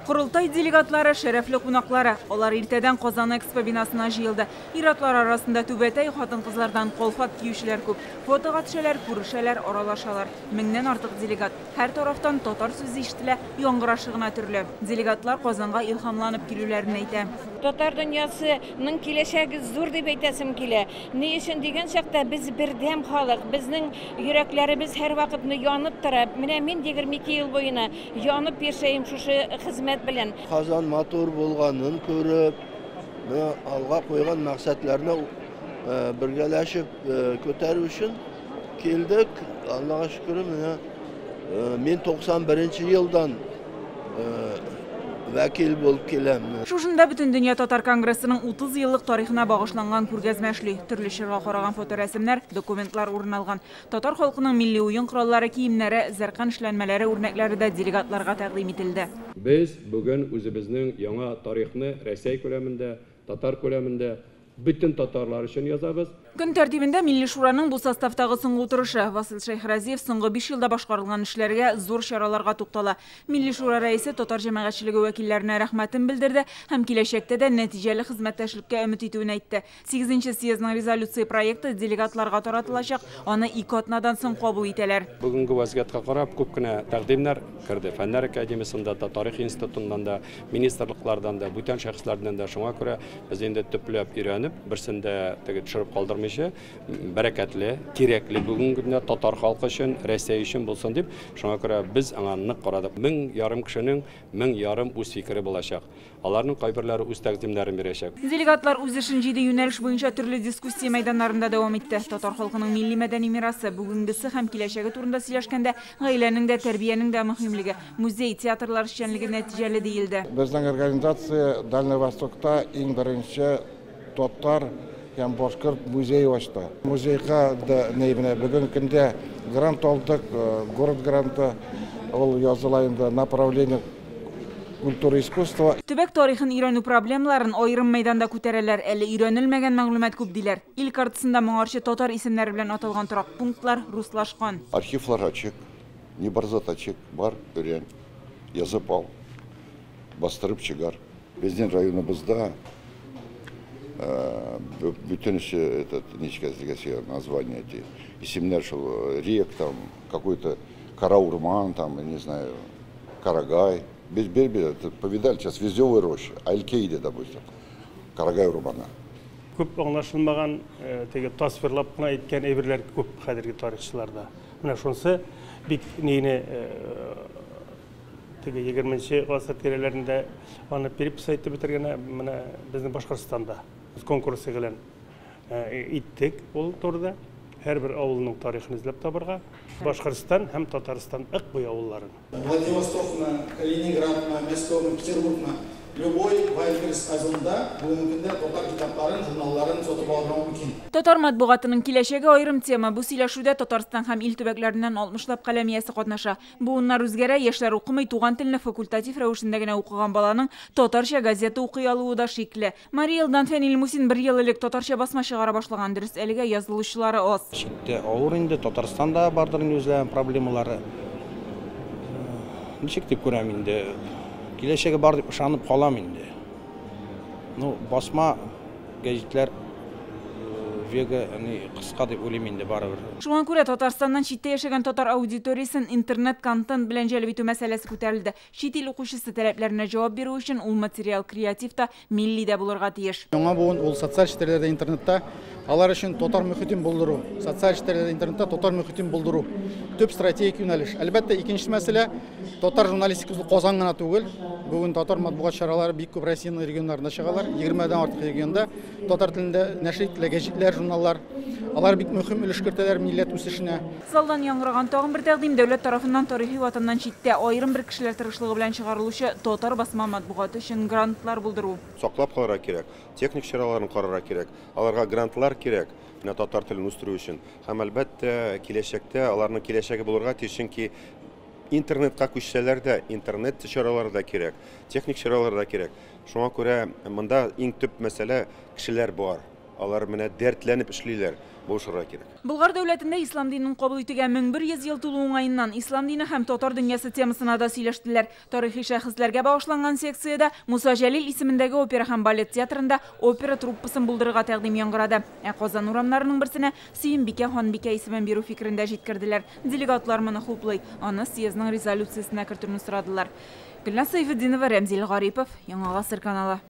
Құрылтай делегатлары, шәрәфлі қонақтары. Олар ертеден Қозан Экспо бинасына жиылды. Иратлар арасында түбәтәй хатын-қызлардан қолфат киюшілер көп. Фотоға төшәләр, күрешәләр, оралашалар. Меңнән артык делегат. Һәр тарафтан татар сүзе ишетелә, яңгырашы гына төрле. Делегатлар Казанга илһамланып килүләрен әйтә. Татар дөньясының киләчәге зур дип әйтәсем килә. Ни өчен дигән чакта без бердәм халык, безнең йөрәкләребез һәр вакытны янып тора. Менә мин 22 ел буена янып яшәйм шушы хезмәт белән. Казан матур булганын күреп, алга куйган максатларны бергәләшеп күтәрү өчен килдек. Аллага шөкер, мен 91 елдан вәкил булып киләм. Шушында бүтән дөнья татар конгрессының 30 еллык тарихына багышланган күргәзмә эшли. Төрле чорга караган фоторәсемнәр, документлар урын алган. Татар халкының милли уен кораллары, киемнәре, зәркән эшләнмәләре үрнәкләре дә делегатларга тәкъдим ителде. Без бүген үзебезнең яңа тарихны Россия күләмендә, татар күләмендә bütün татарлар өчен язабыз. Көн тәртибендә Милли шураның бу составтагы соңгы утырышы. Васил Шайхразиев соңгы 5 елда башкарылган эшләргә, зур чараларга туктала. Милли шура рәисе татар җәмәгатьчелеге вәкилләренә рәхмәтен белдерде һәм киләчәктә дә нәтиҗәле хезмәттәшлеккә өмет итүен әйтте. 8нче съездның резолюция проекты делегатларга таратылачак, аны 2 атнадан соң кабул итәләр. Бүгенге вазгыятка карап күп кенә тәкъдимнәр кирде. Фәннәр академиясында да, тарих институтыннан да, министрлыклардан да, бүтән шәхесләрдән дә. Шуңа күрә без инде төпләп берсендә төшереп калдырмыйча, бәрәкәтле, кирәкле бүгенге көндә татар халкы өчен, Россия өчен булсын дип, шуңа күрә біз аңа нык карадык. 1000 кешенең 1000 үз фикере булачак. Аларның кайберләре үз тәкъдимнәрен бирәчәк. Делегатлар үз эшен 7 юнәлеш буенча төрле дискуссия мәйданнарында дәвам итте. Татар халкының милли мәдәни мирасы, бүгенгесе һәм киләчәге турында сөйләшкәндә, гаиләнең дә, тәрбиянең дә мөһимлеге, музей, театрлар эшчәнлеге нәтиҗәле диелде. Безнең организация Дальний Востокта иң беренче татар һәм башкорт музей ачты. Музейга да бүгенге көндә грант алдык, город гранты, ул языла инде направление культура искусства. Төбәк тарихын өйрәнү проблемаларын аерым мәйданда күтәрәләр, әле өйрәнелмәгән мәгълүмат күп диләр. Ил картасында моңарчы татар исемнәре белән аталган торак пунктлар руслашкан. Архивлар ачык, нибарзат ачык, бар, өйрән, язып ал, бастырып чыгар. Безнең районыбызда bütün этот название эти исемнәр шул рек там какой-то Караурман там, не знаю, Карагай. Без повидали сейчас Везёвая роща, Алькейде, допустим, Карагай урманы. Күп аңлашылмаган, теге тасвирлап кына әйткән әйберләр күп хәзерге тарихчыларда. Менә шунысы бик нейне теге 20нче гасыр тирәләрендә аны перепис әйтеп бетергән менә безнең Башкортстанда конкурсы белән иттек ул турыда. Һәрбер авылның тарихын эзләп табырга. Башкортстан һәм Татарстан ык бу авылларын. Владивостокна, Калининградна, Москвана, Петербургна, любой вайберс казында бүгенгә татар китапларын, журналларын сатып алырга мөмкин. Татар матбугатының киләчәге аерым тема. Бу сөйләшүдә Татарстан һәм ил төбәкләреннән 60лап каләмиясе катнаша. Буыннар үзгәрә, яшьләр укымый, туган телне факультатив рәвешендә генә укыган баланың татарча газета укый алуы да шикле. Мария Илдан Фәнил Мусин 1 ел элек татарча басма чыгара башлаган, дөрес, әлегә язылучылары аз. Читтә авыр инде, Татарстанда бардыр үзләренең проблемалары. Ничек дип күрәм инде, киләчәге бар дип ышанып калам инде. Басма гәҗитләр вега кыска дип уйлыйм инде барыбер. Шуңа күрә Татарстаннан читтә яшәгән татар аудиториясын интернет-контент белән җәлеп итү мәсьәләсе күтәрелде. Чит ил укучысы таләпләренә җавап бирү өчен ул материал креатив та, милли дә булырга тиеш. Яңа буын ул социаль челтәрләрдә, интернетта алар өчен татар мөхитен булдыру, социаль челтәрләрдә, интернетта татар мөхитен булдыру. Төп стратегик юнәлеш. Әлбәттә, икенче мәсьәлә татар журналистикасы Казан гына түгел. Бүген татар матбугат чаралары бик күп Россиянең регионнарында чыгалар. 20дән артык регионда татар телендә нәшр ителә гәҗитләр, журналлар. Алар бик мөһим өлеш кертәләр милләт үсешенә. Залдан яңгыраган тагын бер тәкъдим дәүләт тарафыннан тарихи ватаннан читтә аерым бер кешеләр тырышлыгы белән чыгарылучы татар басма матбугаты өчен грантлар булдыру. Саклап калырга кирәк, техник чараларын карарга кирәк, аларга грантлар кирәк. Татар телен үстерү өчен. Һәм әлбәттә киләчәктә аларның киләчәге булырга тиеш, чөнки интернетка күчсәләр дә, интернет чаралары да кирәк, техник чаралар да кирәк. Шуңа күрә монда иң төп мәсьәлә кешеләр бар. Алар менә дәртләнеп эшлиләр. болышырга керек. Булгар дәүләтендә ислам динен кабул итүгә 1100 ел тулу уңаеннан ислам дине һәм татар дөньясы темасына да сөйләштеләр. Тарихи шәхесләргә багышланган секцияда Муса Җәлил исемендәге опера һәм балет театрында опера труппасын булдырырга тәкъдим яңгырады. Казан урамнарының берсенә Сөембикә Ханбикә исемен бирү фикерендә җиткерделәр. Делегатлар моны хуплый, аны съездның резолюциясенә кертүне сорадылар. Гөлназ Сайфетдинова, Рәмзил Гарипов, Яңа Гасыр каналы.